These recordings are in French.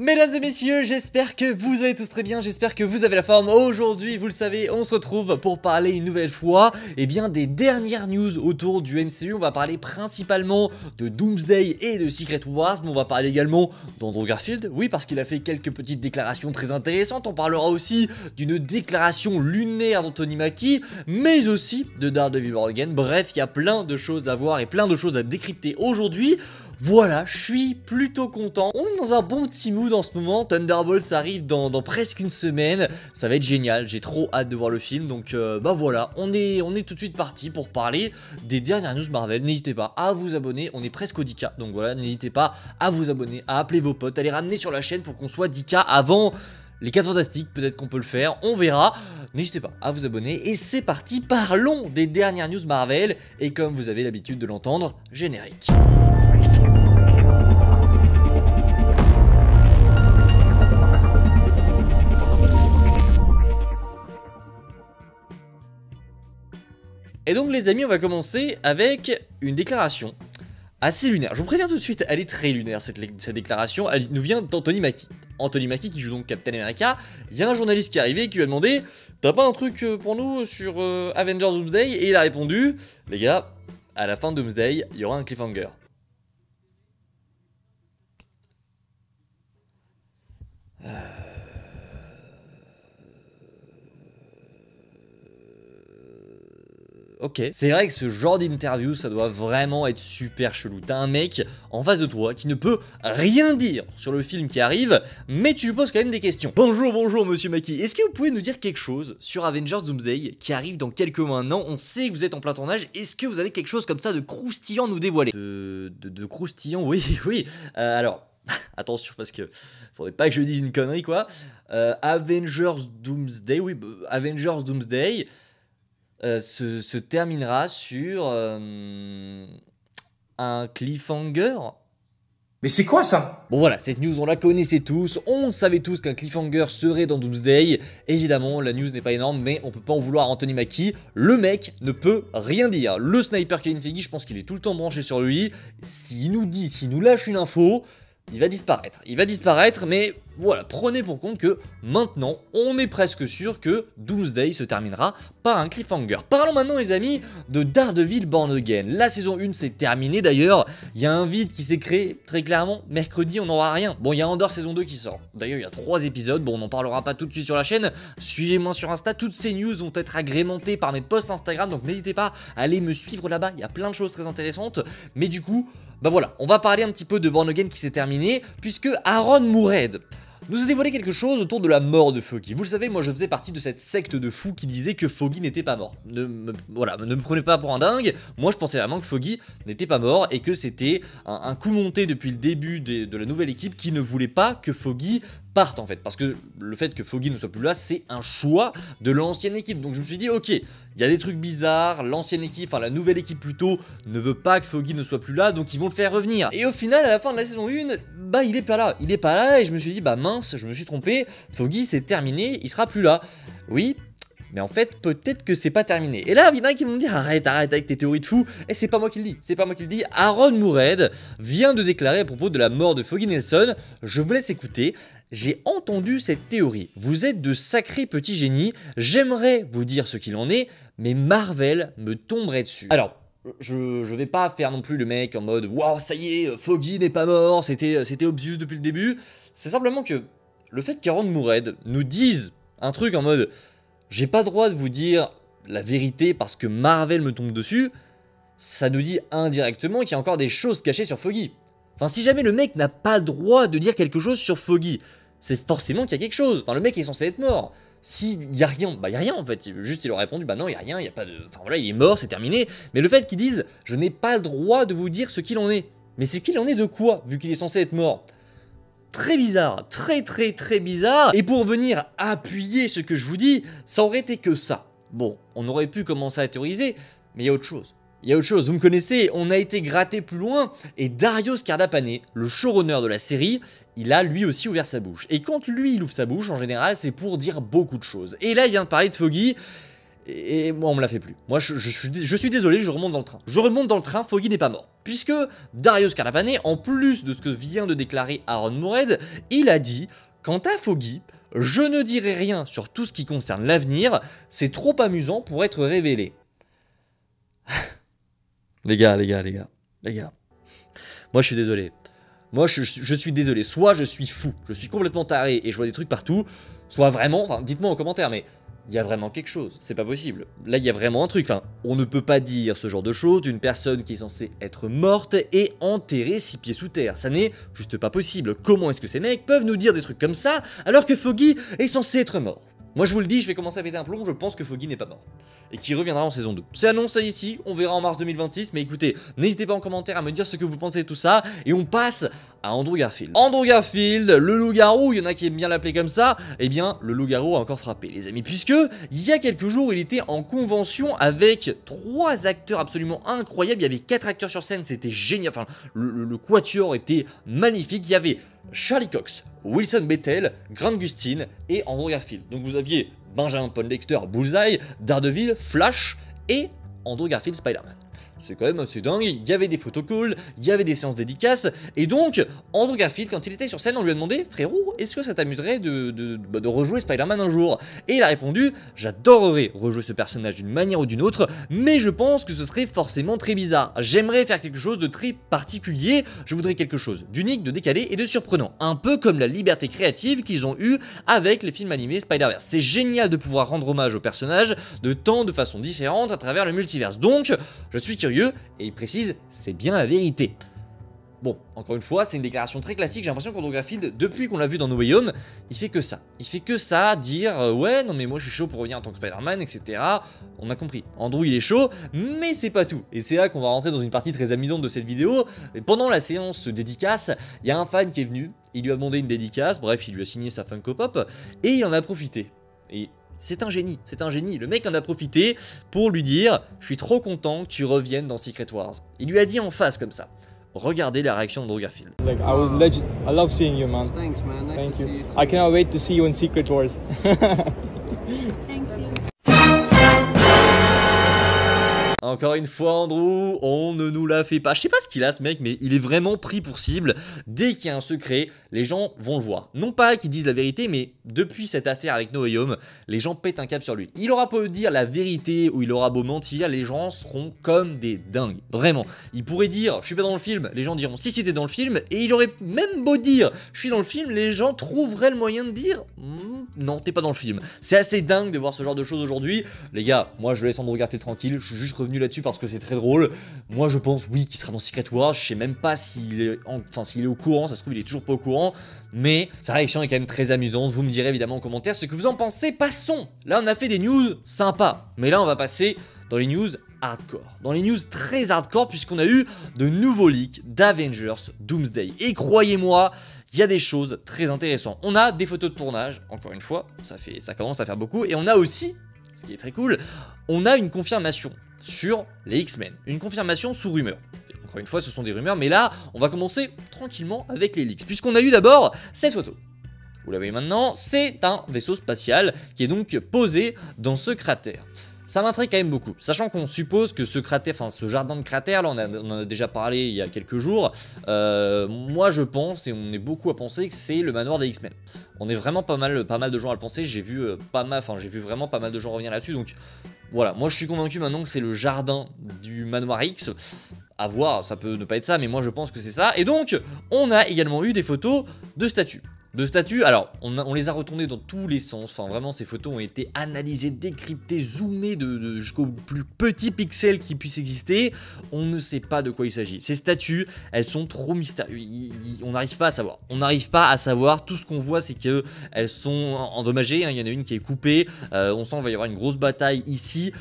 Mesdames et messieurs, j'espère que vous allez tous très bien, j'espère que vous avez la forme. Aujourd'hui, vous le savez, on se retrouve pour parler une nouvelle fois des dernières news autour du MCU. On va parler principalement de Doomsday et de Secret Wars, mais on va parler également d'Andrew Garfield, oui, parce qu'il a fait quelques petites déclarations très intéressantes. On parlera aussi d'une déclaration lunaire d'Anthony Mackie, mais aussi de Daredevil Born Again. Bref, il y a plein de choses à voir et plein de choses à décrypter aujourd'hui. Voilà, je suis plutôt content. On est dans un bon petit mood en ce moment. Thunderbolts arrive dans presque une semaine. Ça va être génial. J'ai trop hâte de voir le film. Donc bah voilà, on est tout de suite parti pour parler des dernières news Marvel. N'hésitez pas à vous abonner. On est presque au 10K. Donc voilà, n'hésitez pas à vous abonner, à appeler vos potes, à les ramener sur la chaîne pour qu'on soit 10K avant les 4 Fantastiques. Peut-être qu'on peut le faire. On verra. N'hésitez pas à vous abonner. Et c'est parti. Parlons des dernières news Marvel. Et comme vous avez l'habitude de l'entendre, générique. Et donc les amis, on va commencer avec une déclaration assez lunaire. Je vous préviens tout de suite, elle est très lunaire cette déclaration. Elle nous vient d'Anthony Mackie. Anthony Mackie qui joue donc Captain America. Il y a un journaliste qui est arrivé et qui lui a demandé « T'as pas un truc pour nous sur Avengers Doomsday ?» Et il a répondu « Les gars, à la fin de Doomsday, il y aura un cliffhanger. » Ok, c'est vrai que ce genre d'interview, ça doit vraiment être super chelou. T'as un mec en face de toi qui ne peut rien dire sur le film qui arrive, mais tu lui poses quand même des questions. Bonjour monsieur Mackie, est-ce que vous pouvez nous dire quelque chose sur Avengers Doomsday qui arrive dans quelques mois? Non, on sait que vous êtes en plein tournage, est-ce que vous avez quelque chose comme ça de croustillant à nous dévoiler? De croustillant, oui. Alors... attention parce que faudrait pas que je dise une connerie quoi. Avengers Doomsday, oui, Avengers Doomsday se terminera sur un cliffhanger. Mais c'est quoi ça? Bon voilà, cette news on la connaissait tous, on savait tous qu'un cliffhanger serait dans Doomsday. Évidemment la news n'est pas énorme mais on peut pas en vouloir à Anthony Mackie. Le mec ne peut rien dire. Le sniper Kevin Feige, je pense qu'il est tout le temps branché sur lui. S'il nous lâche une info, il va disparaître, mais voilà, prenez pour compte que maintenant, on est presque sûr que Doomsday se terminera par un cliffhanger. Parlons maintenant les amis de Daredevil Born Again. La saison 1 s'est terminée d'ailleurs, il y a un vide qui s'est créé très clairement, mercredi on n'aura rien. Bon, il y a Andor saison 2 qui sort, d'ailleurs il y a 3 épisodes, bon on n'en parlera pas tout de suite sur la chaîne, suivez-moi sur Insta, toutes ces news vont être agrémentées par mes posts Instagram, donc n'hésitez pas à aller me suivre là-bas, il y a plein de choses très intéressantes, mais du coup... bah voilà, on va parler un petit peu de Born Again qui s'est terminé, puisque Aaron Moorhead nous a dévoilé quelque chose autour de la mort de Foggy. Vous le savez, moi je faisais partie de cette secte de fous qui disait que Foggy n'était pas mort. Ne me prenez pas pour un dingue, moi je pensais vraiment que Foggy n'était pas mort et que c'était un coup monté depuis le début de la nouvelle équipe qui ne voulait pas que Foggy parte en fait, parce que le fait que Foggy ne soit plus là, c'est un choix de l'ancienne équipe. Donc je me suis dit, ok, il y a des trucs bizarres, l'ancienne équipe, enfin la nouvelle équipe plutôt, ne veut pas que Foggy ne soit plus là, donc ils vont le faire revenir. Et au final, à la fin de la saison 1, bah il est pas là, et je me suis dit, bah mince, je me suis trompé, Foggy c'est terminé, il sera plus là. Oui, mais en fait, peut-être que c'est pas terminé. Et là, il y en a qui vont me dire, arrête avec tes théories de fou. Et c'est pas moi qui le dis, Aaron Moorhead vient de déclarer à propos de la mort de Foggy Nelson. Je vous laisse écouter. J'ai entendu cette théorie. Vous êtes de sacrés petits génies. J'aimerais vous dire ce qu'il en est, mais Marvel me tomberait dessus. Alors, je vais pas faire non plus le mec en mode, waouh, ça y est, Foggy n'est pas mort, c'était obvious depuis le début. C'est simplement que le fait qu'Aaron Moorhead nous dise un truc en mode, j'ai pas le droit de vous dire la vérité parce que Marvel me tombe dessus, ça nous dit indirectement qu'il y a encore des choses cachées sur Foggy. Enfin, si jamais le mec n'a pas le droit de dire quelque chose sur Foggy, c'est forcément qu'il y a quelque chose. Enfin, le mec est censé être mort. S'il y a rien, bah il y a rien en fait. Juste il aurait répondu, bah non, il y a rien, il y a pas de... Enfin voilà, il est mort, c'est terminé. Mais le fait qu'ils disent, je n'ai pas le droit de vous dire ce qu'il en est. Mais c'est qu'il en est de quoi, vu qu'il est censé être mort? Très bizarre, très bizarre. Et pour venir appuyer ce que je vous dis, ça aurait été que ça. Bon, on aurait pu commencer à théoriser, mais il y a autre chose. Vous me connaissez, on a été gratté plus loin, et Dario Scardapane, le showrunner de la série, il a lui aussi ouvert sa bouche. Et quand lui il ouvre sa bouche, en général, c'est pour dire beaucoup de choses. Et là, il vient de parler de Foggy, et moi on me la fait plus. Moi je suis désolé, je remonte dans le train. Foggy n'est pas mort. Puisque Dario Scalapane, en plus de ce que vient de déclarer Aaron Moorhead, il a dit « Quant à Foggy, je ne dirai rien sur tout ce qui concerne l'avenir, c'est trop amusant pour être révélé. » Les gars. Moi je suis désolé. Moi je suis désolé. Soit je suis fou, je suis complètement taré et je vois des trucs partout, soit vraiment, enfin dites-moi en commentaire, mais il y a vraiment quelque chose, c'est pas possible. Là il y a vraiment un truc, enfin on ne peut pas dire ce genre de choses d'une personne qui est censée être morte et enterrée 6 pieds sous terre. Ça n'est juste pas possible. Comment est-ce que ces mecs peuvent nous dire des trucs comme ça alors que Foggy est censé être mort? Moi je vous le dis, je vais commencer à péter un plomb, je pense que Foggy n'est pas mort. Et qu'il reviendra en saison 2. C'est annoncé ici, on verra en mars 2026, mais écoutez, n'hésitez pas en commentaire à me dire ce que vous pensez de tout ça, et on passe à Andrew Garfield. Andrew Garfield, le loup-garou, il y en a qui aiment bien l'appeler comme ça, eh bien, le loup-garou a encore frappé, les amis, puisque, il y a quelques jours, il était en convention avec 3 acteurs absolument incroyables, il y avait 4 acteurs sur scène, c'était génial, enfin, le quatuor était magnifique, il y avait Charlie Cox, Wilson Bethel, Grant Gustin et Andrew Garfield. Donc vous aviez Benjamin Poindexter, Bullseye, Daredevil, Flash et Andrew Garfield Spider-Man. C'est quand même assez dingue, il y avait des photocalls, il y avait des séances dédicaces, et donc Andrew Garfield, quand il était sur scène, on lui a demandé « Frérot, est-ce que ça t'amuserait de rejouer Spider-Man un jour ?» Et il a répondu « J'adorerais rejouer ce personnage d'une manière ou d'une autre, mais je pense que ce serait forcément très bizarre. J'aimerais faire quelque chose de très particulier, je voudrais quelque chose d'unique, de décalé et de surprenant, un peu comme la liberté créative qu'ils ont eue avec les films animés Spider-Verse. C'est génial de pouvoir rendre hommage au personnage de façon différente à travers le multiverse. Donc, je suis curieux. Et il précise, c'est bien la vérité. Bon, encore une fois, c'est une déclaration très classique, j'ai l'impression qu'Andrew Garfield, depuis qu'on l'a vu dans No Way Home, il fait que ça. Il fait que ça, dire ouais, non mais moi je suis chaud pour revenir en tant que Spider-Man, etc. On a compris, Andrew il est chaud, mais c'est pas tout. Et c'est là qu'on va rentrer dans une partie très amusante de cette vidéo. Et pendant la séance dédicace, il y a un fan qui est venu, il lui a demandé une dédicace, bref, il lui a signé sa Funko Pop, et il en a profité. Et c'est un génie, le mec en a profité pour lui dire « Je suis trop content que tu reviennes dans Secret Wars ». Il lui a dit en face comme ça. Regardez la réaction d'Andrew Garfield. Like I love seeing you, man. Thanks, man. Nice Thank to you. see you too. I cannot wait to see you in Secret Wars. Encore une fois, Andrew, on ne nous la fait pas. Je sais pas ce qu'il a ce mec, mais il est vraiment pris pour cible. Dès qu'il y a un secret, les gens vont le voir. Non pas qu'ils disent la vérité, mais depuis cette affaire avec No Way Home, les gens pètent un câble sur lui. Il aura beau dire la vérité ou il aura beau mentir, les gens seront comme des dingues. Vraiment. Il pourrait dire, je suis pas dans le film, les gens diront, si t'es dans le film, et il aurait même beau dire, je suis dans le film, les gens trouveraient le moyen de dire, non, t'es pas dans le film. C'est assez dingue de voir ce genre de choses aujourd'hui. Les gars, moi je laisse Andrew Garfield tranquille, je suis juste revenu là-dessus parce que c'est très drôle. Moi je pense oui qu'il sera dans Secret Wars, je sais même pas s'il est au courant, ça se trouve il est toujours pas au courant, mais sa réaction est quand même très amusante. Vous me direz évidemment en commentaire ce que vous en pensez. Passons, là on a fait des news sympas, mais là on va passer dans les news hardcore, dans les news très hardcore, puisqu'on a eu de nouveaux leaks d'Avengers Doomsday, et croyez-moi, il y a des choses très intéressantes. On a des photos de tournage, encore une fois, ça commence à faire beaucoup, et on a aussi, ce qui est très cool, on a une confirmation sur les X-Men, une confirmation sous rumeur. Et encore une fois, ce sont des rumeurs, mais là, on va commencer tranquillement avec les leaks, puisqu'on a eu d'abord cette photo. Vous la voyez maintenant, c'est un vaisseau spatial qui est donc posé dans ce cratère. Ça m'intrigue quand même beaucoup, sachant qu'on suppose que ce cratère, enfin ce jardin de cratère, là on en a déjà parlé il y a quelques jours, moi je pense, et on est beaucoup à penser que c'est le manoir des X-Men. On est vraiment pas mal de gens à le penser, j'ai vu vraiment pas mal de gens revenir là-dessus, donc voilà, moi je suis convaincu maintenant que c'est le jardin du manoir X. À voir, ça peut ne pas être ça, mais moi je pense que c'est ça. Et donc, on a également eu des photos de statues. Alors, on les a retournées dans tous les sens, enfin vraiment ces photos ont été analysées, décryptées, zoomées jusqu'au plus petit pixel qui puisse exister. On ne sait pas de quoi il s'agit. Ces statues, elles sont trop mystérieuses, on n'arrive pas à savoir. Tout ce qu'on voit c'est qu'elles sont endommagées, hein. Il y en a une qui est coupée, on sent qu'il va y avoir une grosse bataille ici.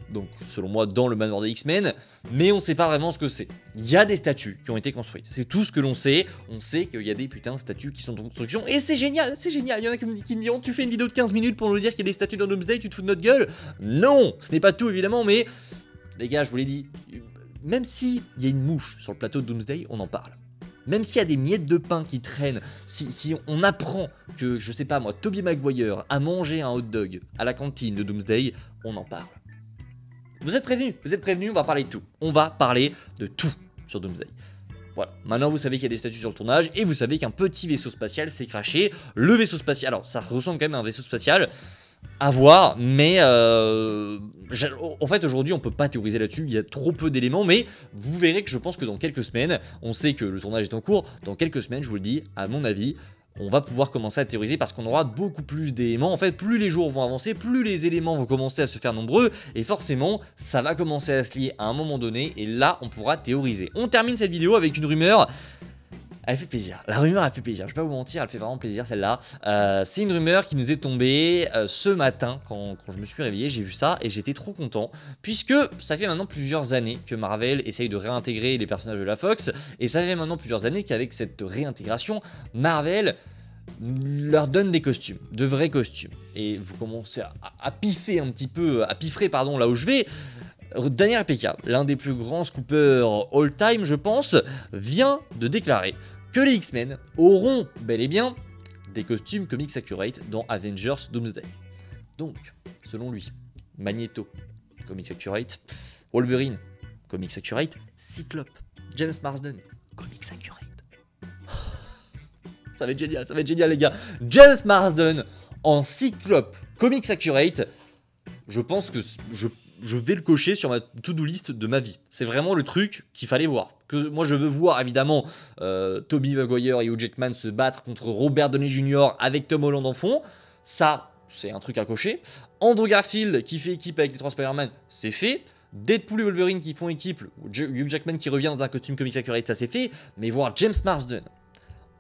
Donc selon moi dans le manoir des X-Men, mais on sait pas vraiment ce que c'est. Il y a des statues qui ont été construites, c'est tout ce que l'on sait. On sait qu'il y a des putains de statues qui sont en construction, et c'est génial, il y en a qui me diront, tu fais une vidéo de 15 minutes pour nous dire qu'il y a des statues dans Doomsday, tu te fous de notre gueule. Non, ce n'est pas tout évidemment, mais les gars, je vous l'ai dit, même s'il y a une mouche sur le plateau de Doomsday, on en parle. Même s'il y a des miettes de pain qui traînent, si on apprend que, je sais pas moi, Tobey Maguire a mangé un hot dog à la cantine de Doomsday, on en parle. Vous êtes prévenus, on va parler de tout. On va parler de tout. sur Doomsday. Voilà, maintenant vous savez qu'il y a des statues sur le tournage et vous savez qu'un petit vaisseau spatial s'est crashé. Le vaisseau spatial, alors ça ressemble quand même à un vaisseau spatial, à voir, mais en fait aujourd'hui on peut pas théoriser là-dessus, il y a trop peu d'éléments, mais vous verrez que je pense que dans quelques semaines, on sait que le tournage est en cours, dans quelques semaines je vous le dis, à mon avis, on va pouvoir commencer à théoriser parce qu'on aura beaucoup plus d'éléments. En fait, plus les jours vont avancer, plus les éléments vont commencer à se faire nombreux et forcément, ça va commencer à se lier à un moment donné et là, on pourra théoriser. On termine cette vidéo avec une rumeur. Elle fait plaisir, la rumeur elle fait plaisir, je vais pas vous mentir, elle fait vraiment plaisir celle-là. C'est une rumeur qui nous est tombée ce matin, quand je me suis réveillé, j'ai vu ça et j'étais trop content. Puisque ça fait maintenant plusieurs années que Marvel essaye de réintégrer les personnages de la Fox. Et ça fait maintenant plusieurs années qu'avec cette réintégration, Marvel leur donne des costumes, de vrais costumes. Et vous commencez à piffer un petit peu, à piffrer pardon là où je vais. Daniel RPK, l'un des plus grands scoopers all-time je pense, vient de déclarer que les X-Men auront bel et bien des costumes comics accurate dans Avengers Doomsday. Donc, selon lui, Magneto, comics accurate, Wolverine, comics accurate, Cyclope, James Marsden, comics accurate. Ça va être génial les gars. James Marsden en Cyclope, comics accurate, je pense que je vais le cocher sur ma to-do list de ma vie. C'est vraiment le truc qu'il fallait voir. Que moi je veux voir évidemment Tobey Maguire et Hugh Jackman se battre contre Robert Downey Jr. avec Tom Holland en fond. Ça, c'est un truc à cocher. Andrew Garfield qui fait équipe avec les 3 Spider-Man, c'est fait. Deadpool et Wolverine qui font équipe, Hugh Jackman qui revient dans un costume comics accurate, ça c'est fait. Mais voir James Marsden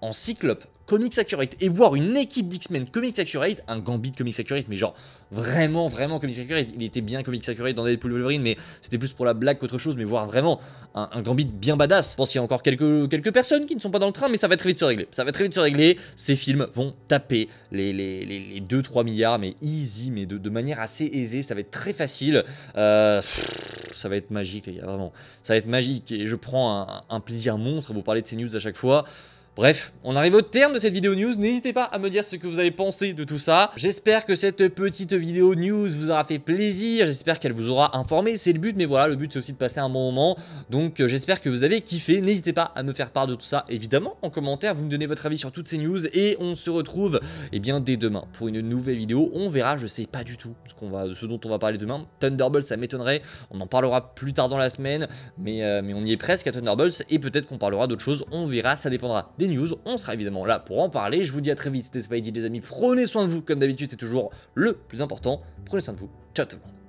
en Cyclope, comics accurate, et voir une équipe d'X-Men comics accurate, un Gambit comics accurate, mais genre vraiment comics accurate, il était bien comics accurate dans Deadpool et Wolverine, mais c'était plus pour la blague qu'autre chose, mais voir vraiment un Gambit bien badass. Je pense qu'il y a encore quelques personnes qui ne sont pas dans le train, mais ça va très vite se régler. Ça va très vite se régler, ces films vont taper les 2-3 milliards, mais easy, mais de manière assez aisée, ça va être très facile. Ça va être magique les gars, vraiment. Ça va être magique, et je prends un plaisir monstre à vous parler de ces news à chaque fois. Bref, on arrive au terme de cette vidéo news, n'hésitez pas à me dire ce que vous avez pensé de tout ça. J'espère que cette petite vidéo news vous aura fait plaisir, j'espère qu'elle vous aura informé, c'est le but, mais voilà, le but c'est aussi de passer un bon moment. Donc j'espère que vous avez kiffé, n'hésitez pas à me faire part de tout ça, évidemment, en commentaire, vous me donnez votre avis sur toutes ces news, et on se retrouve, eh bien, dès demain, pour une nouvelle vidéo. On verra, je sais pas du tout ce dont on va parler demain. Thunderbolts, ça m'étonnerait, on en parlera plus tard dans la semaine, mais on y est presque à Thunderbolts, et peut-être qu'on parlera d'autres choses, on verra, ça dépendra des news, on sera évidemment là pour en parler. Je vous dis à très vite, c'était Spidey les amis, prenez soin de vous, comme d'habitude c'est toujours le plus important, prenez soin de vous, ciao tout le monde.